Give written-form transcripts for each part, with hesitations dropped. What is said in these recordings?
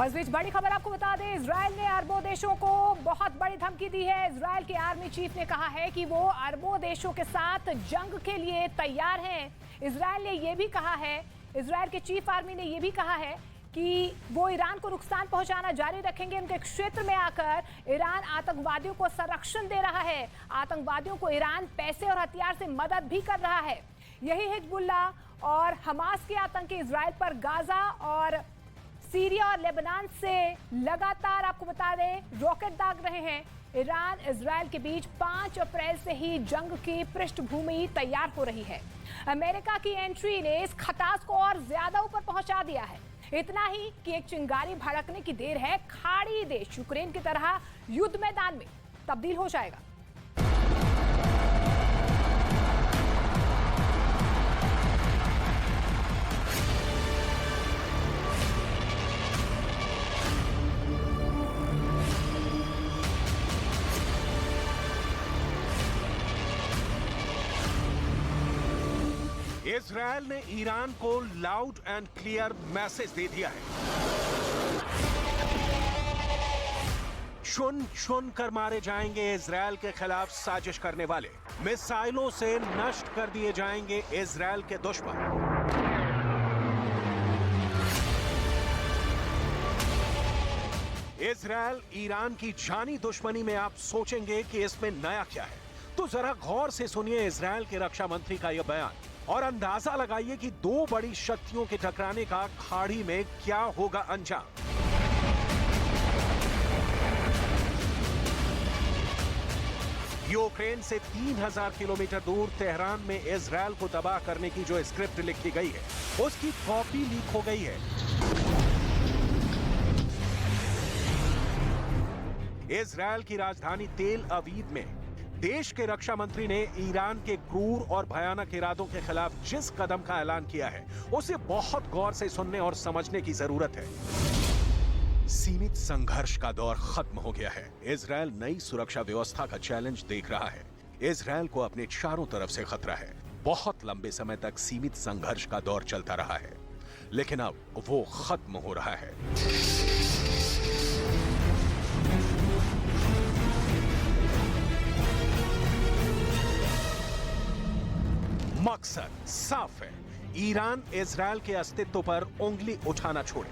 और इस बीच बड़ी खबर आपको बता दें, इजराइल ने अरबों देशों को बहुत बड़ी धमकी दी है। इजराइल के आर्मी चीफ ने कहा है कि वो अरबों देशों के साथ जंग के लिए तैयार हैं। इजराइल ने ये भी कहा है, इजराइल के चीफ आर्मी ने ये भी कहा है कि वो ईरान को नुकसान पहुंचाना जारी रखेंगे। उनके क्षेत्र में आकर ईरान आतंकवादियों को संरक्षण दे रहा है। आतंकवादियों को ईरान पैसे और हथियार से मदद भी कर रहा है। यही हिजबुल्लाह और हमास के आतंकी इजराइल पर गाजा और सीरिया और लेबनान से लगातार आपको बता दें रॉकेट दाग रहे हैं। ईरान इजराइल के बीच 5 अप्रैल से ही जंग की पृष्ठभूमि तैयार हो रही है। अमेरिका की एंट्री ने इस खटास को और ज्यादा ऊपर पहुंचा दिया है। इतना ही कि एक चिंगारी भड़कने की देर है, खाड़ी देश यूक्रेन की तरह युद्ध मैदान में तब्दील हो जाएगा। इजरायल ने ईरान को लाउड एंड क्लियर मैसेज दे दिया है। चुन चुन कर मारे जाएंगे इजरायल के खिलाफ साजिश करने वाले, मिसाइलों से नष्ट कर दिए जाएंगे इजरायल के दुश्मन। इजरायल ईरान की जानी दुश्मनी में आप सोचेंगे कि इसमें नया क्या है, तो जरा गौर से सुनिए इजरायल के रक्षा मंत्री का यह बयान और अंदाजा लगाइए कि दो बड़ी शक्तियों के टकराने का खाड़ी में क्या होगा अंजाम। यूक्रेन से 3000 किलोमीटर दूर तेहरान में इजरायल को तबाह करने की जो स्क्रिप्ट लिखी गई है, उसकी कॉपी लीक हो गई है। इजरायल की राजधानी तेल अवीव में देश के रक्षा मंत्री ने ईरान के क्रूर और भयानक इरादों के खिलाफ जिस कदम का ऐलान किया है, उसे बहुत गौर से सुनने और समझने की जरूरत है। सीमित संघर्ष का दौर खत्म हो गया है। इजरायल नई सुरक्षा व्यवस्था का चैलेंज देख रहा है। इजरायल को अपने चारों तरफ से खतरा है। बहुत लंबे समय तक सीमित संघर्ष का दौर चलता रहा है, लेकिन अब वो खत्म हो रहा है। मकसद साफ है, ईरान इजरायल के अस्तित्व पर उंगली उठाना छोड़े,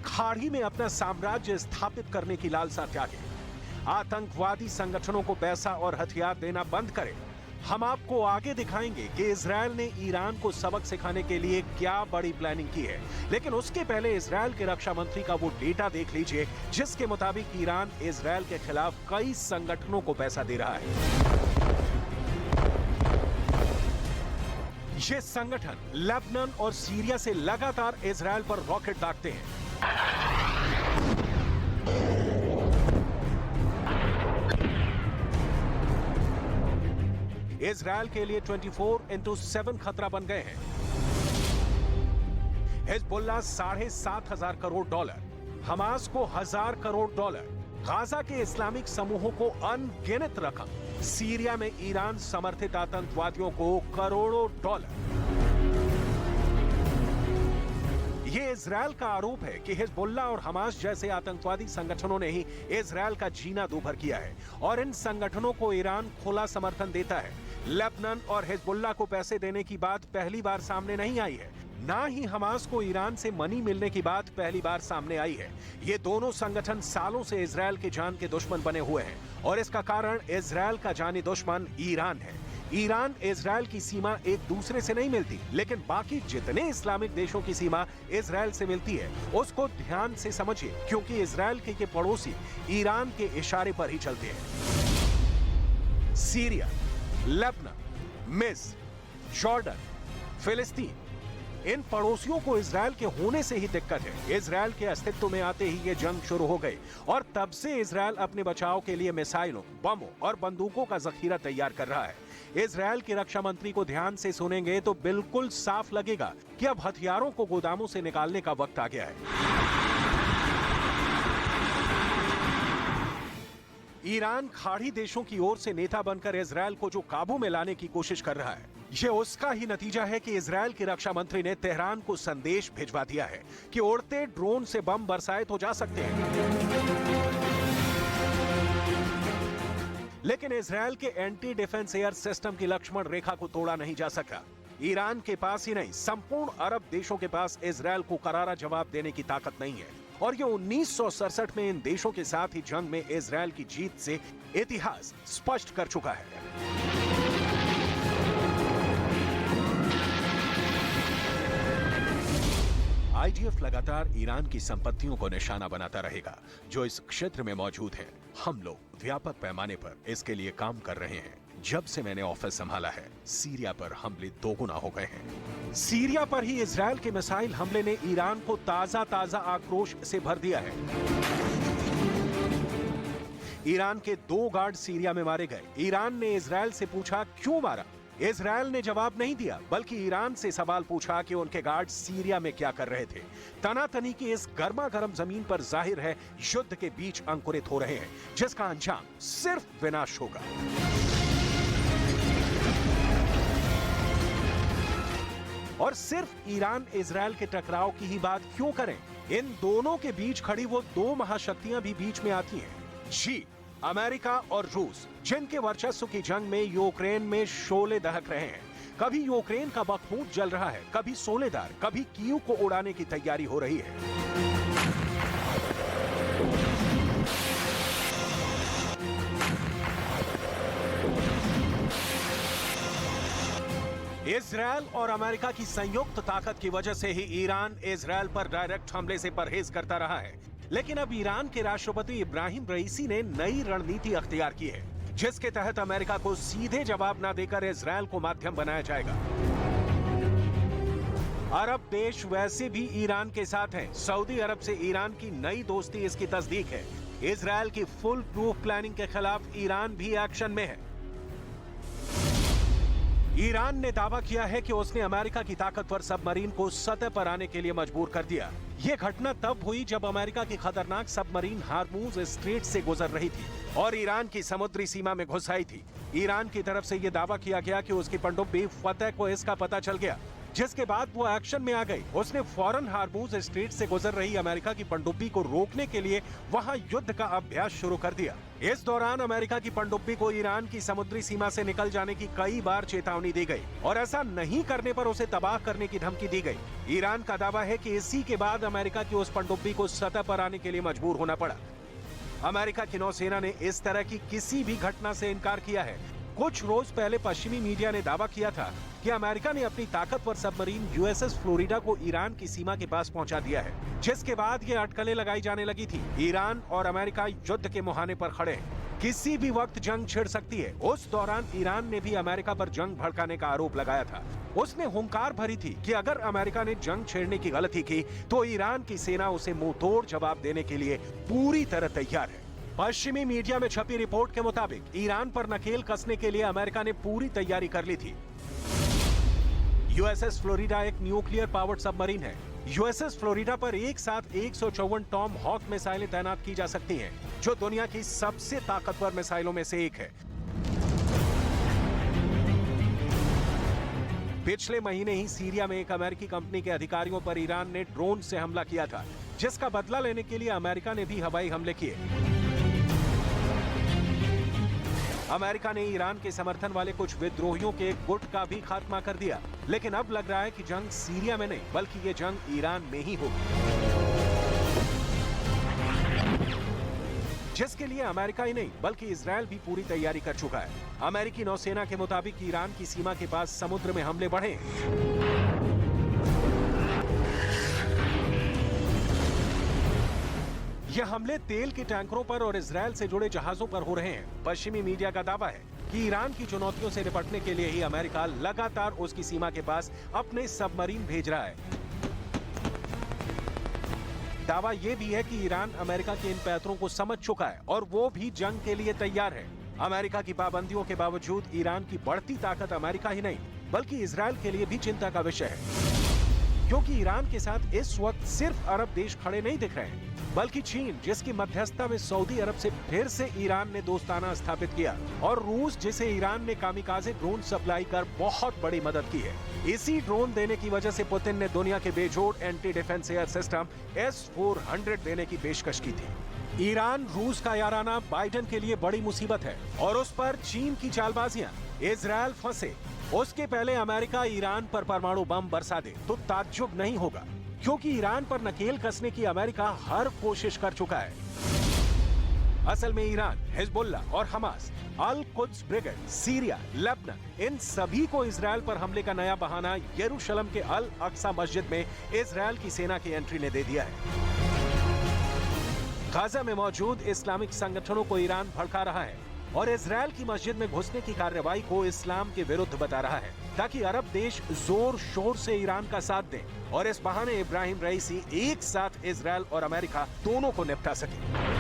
खाड़ी में अपना साम्राज्य स्थापित करने की लालसा त्यागे, आतंकवादी संगठनों को पैसा और हथियार देना बंद करे। हम आपको आगे दिखाएंगे कि इजरायल ने ईरान को सबक सिखाने के लिए क्या बड़ी प्लानिंग की है। लेकिन उसके पहले इजरायल के रक्षा मंत्री का वो डेटा देख लीजिए, जिसके मुताबिक ईरान इजरायल के खिलाफ कई संगठनों को पैसा दे रहा है। ये संगठन लेबनान और सीरिया से लगातार इजरायल पर रॉकेट दागते हैं। इजरायल के लिए 24/7 खतरा बन गए हैं। हिजबुल्लाह $7,500 करोड़, हमास को $1,000 करोड़, गाजा के इस्लामिक समूहों को अनगिनत रकम, सीरिया में ईरान समर्थित आतंकवादियों को करोड़ों डॉलर। ये इजरायल का आरोप है कि हिजबुल्लाह और हमास जैसे आतंकवादी संगठनों ने ही इजरायल का जीना दूभर किया है और इन संगठनों को ईरान खुला समर्थन देता है। लेबनान और हिजबुल्लाह को पैसे देने की बात पहली बार सामने नहीं आई है, ना ही हमास को ईरान से मनी मिलने की बात पहली बार सामने आई है। ये दोनों संगठन सालों से इजरायल के जान के दुश्मन बने हुए हैं और इसका कारण इजरायल का जानी दुश्मन ईरान है। ईरान इजरायल की सीमा एक दूसरे से नहीं मिलती, लेकिन बाकी जितने इस्लामिक देशों की सीमा इजरायल से मिलती है, उसको ध्यान से समझिए, क्योंकि इजरायल के पड़ोसी ईरान के इशारे पर ही चलते हैं। सीरिया, लेबनान, मिस्र, जॉर्डन, फिलिस्तीन, इन पड़ोसियों को इजरायल के होने से ही दिक्कत है। इजरायल के अस्तित्व में आते ही ये जंग शुरू हो गई और तब से इजरायल अपने बचाव के लिए मिसाइलों, बमों और बंदूकों का जखीरा तैयार कर रहा है। इजरायल के रक्षा मंत्री को ध्यान से सुनेंगे तो बिल्कुल साफ लगेगा कि अब हथियारों को गोदामों से निकालने का वक्त आ गया है। ईरान खाड़ी देशों की ओर से नेता बनकर इजरायल को जो काबू में लाने की कोशिश कर रहा है, ये उसका ही नतीजा है कि इजरायल के रक्षा मंत्री ने तेहरान को संदेश भिजवा दिया है कि उड़ते ड्रोन से बम बरसाए तो जा सकते हैं, लेकिन इजरायल के एंटी डिफेंस एयर सिस्टम की लक्ष्मण रेखा को तोड़ा नहीं जा सका। ईरान के पास ही नहीं, संपूर्ण अरब देशों के पास इजरायल को करारा जवाब देने की ताकत नहीं है, और ये 1967 में इन देशों के साथ ही जंग में इजरायल की जीत से इतिहास स्पष्ट कर चुका है। आईडीएफ लगातार ईरान की संपत्तियों को निशाना बनाता रहेगा जो इस क्षेत्र में मौजूद है। हम लोग व्यापक पैमाने पर इसके लिए काम कर रहे हैं। जब से मैंने ऑफिस संभाला है, सीरिया पर हमले दोगुना हो गए हैं। सीरिया पर ही इजरायल के मिसाइल हमले ने ईरान को ताजा आक्रोश से भर दिया है। ईरान के 2 गार्ड सीरिया में मारे गए। ईरान ने इजरायल से पूछा क्यों मारा। इजरायल ने जवाब नहीं दिया, बल्कि ईरान से सवाल पूछा कि उनके गार्ड सीरिया में क्या कर रहे थे। तनातनी की इस गर्मा गर्म जमीन पर जाहिर है युद्ध के बीच अंकुरित हो रहे हैं, जिसका अंजाम सिर्फ विनाश होगा। और सिर्फ ईरान इजरायल के टकराव की ही बात क्यों करें, इन दोनों के बीच खड़ी वो 2 महाशक्तियां भी बीच में आती हैं। जी, अमेरिका और रूस, जिनके वर्चस्व की जंग में यूक्रेन में शोले दहक रहे हैं। कभी यूक्रेन का बखमूद जल रहा है, कभी सोलेदार, कभी कीव को उड़ाने की तैयारी हो रही है। इजरायल और अमेरिका की संयुक्त ताकत की वजह से ही ईरान इजरायल पर डायरेक्ट हमले से परहेज करता रहा है। लेकिन अब ईरान के राष्ट्रपति इब्राहिम रईसी ने नई रणनीति अख्तियार की है, जिसके तहत अमेरिका को सीधे जवाब न देकर इजरायल को माध्यम बनाया जाएगा। अरब देश वैसे भी ईरान के साथ हैं। सऊदी अरब से ईरान की नई दोस्ती इसकी तस्दीक है। इजरायल की फुल प्रूफ प्लानिंग के खिलाफ ईरान भी एक्शन में है। ईरान ने दावा किया है कि उसने अमेरिका की ताकतवर सबमरीन को सतह पर आने के लिए मजबूर कर दिया। यह घटना तब हुई जब अमेरिका की खतरनाक सबमरीन हार्मूज स्ट्रेट से गुजर रही थी और ईरान की समुद्री सीमा में घुस आई थी। ईरान की तरफ से यह दावा किया गया कि उसकी पनडुब्बी फतेह को इसका पता चल गया, जिसके बाद वो एक्शन में आ गई। उसने फौरन हार्मूज स्ट्रेट से गुजर रही अमेरिका की पनडुब्बी को रोकने के लिए वहां युद्ध का अभ्यास शुरू कर दिया। इस दौरान अमेरिका की पनडुब्बी को ईरान की समुद्री सीमा से निकल जाने की कई बार चेतावनी दी गई और ऐसा नहीं करने पर उसे तबाह करने की धमकी दी गई। ईरान का दावा है कि इसी के बाद अमेरिका की उस पनडुब्बी को सतह पर आने के लिए मजबूर होना पड़ा। अमेरिका की नौसेना ने इस तरह की किसी भी घटना से इनकार किया है। कुछ रोज पहले पश्चिमी मीडिया ने दावा किया था कि अमेरिका ने अपनी ताकतवर सबमरीन यूएसएस फ्लोरिडा को ईरान की सीमा के पास पहुंचा दिया है, जिसके बाद ये अटकलें लगाई जाने लगी थी। ईरान और अमेरिका युद्ध के मुहाने पर खड़े हैं, किसी भी वक्त जंग छिड़ सकती है। उस दौरान ईरान ने भी अमेरिका पर जंग भड़काने का आरोप लगाया था। उसने हुंकार भरी थी कि अगर अमेरिका ने जंग छेड़ने की गलती की तो ईरान की सेना उसे मुंहतोड़ जवाब देने के लिए पूरी तरह तैयार है। पश्चिमी मीडिया में छपी रिपोर्ट के मुताबिक ईरान पर नकेल कसने के लिए अमेरिका ने पूरी तैयारी कर ली थी। यूएसएस फ्लोरिडा एक न्यूक्लियर पावर्ड सबमरीन है। यूएसएस फ्लोरिडा पर एक साथ 154 टॉम हॉक मिसाइलें तैनात की जा सकती हैं, जो दुनिया की सबसे ताकतवर मिसाइलों में से एक है। पिछले महीने ही सीरिया में एक अमेरिकी कंपनी के अधिकारियों पर ईरान ने ड्रोन से हमला किया था, जिसका बदला लेने के लिए अमेरिका ने भी हवाई हमले किए। अमेरिका ने ईरान के समर्थन वाले कुछ विद्रोहियों के गुट का भी खात्मा कर दिया, लेकिन अब लग रहा है कि जंग सीरिया में नहीं बल्कि ये जंग ईरान में ही होगी, जिसके लिए अमेरिका ही नहीं बल्कि इजरायल भी पूरी तैयारी कर चुका है। अमेरिकी नौसेना के मुताबिक ईरान की सीमा के पास समुद्र में हमले बढ़े। ये हमले तेल के टैंकरों पर और इजरायल से जुड़े जहाजों पर हो रहे हैं। पश्चिमी मीडिया का दावा है कि ईरान की चुनौतियों से निपटने के लिए ही अमेरिका लगातार उसकी सीमा के पास अपने सबमरीन भेज रहा है। दावा यह भी है कि ईरान अमेरिका के इन पैतरों को समझ चुका है और वो भी जंग के लिए तैयार है। अमेरिका की पाबंदियों के बावजूद ईरान की बढ़ती ताकत अमेरिका ही नहीं बल्कि इजरायल के लिए भी चिंता का विषय है, क्योंकि ईरान के साथ इस वक्त सिर्फ अरब देश खड़े नहीं दिख रहे हैं। बल्कि चीन, जिसकी मध्यस्थता में सऊदी अरब से फिर से ईरान ने दोस्ताना स्थापित किया, और रूस, जिसे ईरान ने कामिकाज़े ड्रोन सप्लाई कर बहुत बड़ी मदद की है। इसी ड्रोन देने की वजह से पुतिन ने दुनिया के बेजोड़ anti defence air system S-400 देने की पेशकश की थी। ईरान रूस का याराना बाइडेन के लिए बड़ी मुसीबत है, और उस पर चीन की चालबाजियां। इजरायल फंसे, उसके पहले अमेरिका ईरान पर परमाणु बम बरसा दे तो ताज्जुब नहीं होगा, क्योंकि ईरान पर नकेल कसने की अमेरिका हर कोशिश कर चुका है। असल में ईरान, हिजबुल्ला और हमास, अल कुद्स ब्रिगेड, सीरिया, लेबनान, इन सभी को इजरायल पर हमले का नया बहाना यरूशलेम के अल अक्सा मस्जिद में इजरायल की सेना की एंट्री ने दे दिया है। गाजा में मौजूद इस्लामिक संगठनों को ईरान भड़का रहा है और इजरायल की मस्जिद में घुसने की कार्रवाई को इस्लाम के विरुद्ध बता रहा है, ताकि अरब देश जोर शोर से ईरान का साथ दें और इस बहाने इब्राहिम रईसी एक साथ इजरायल और अमेरिका दोनों को निपटा सके।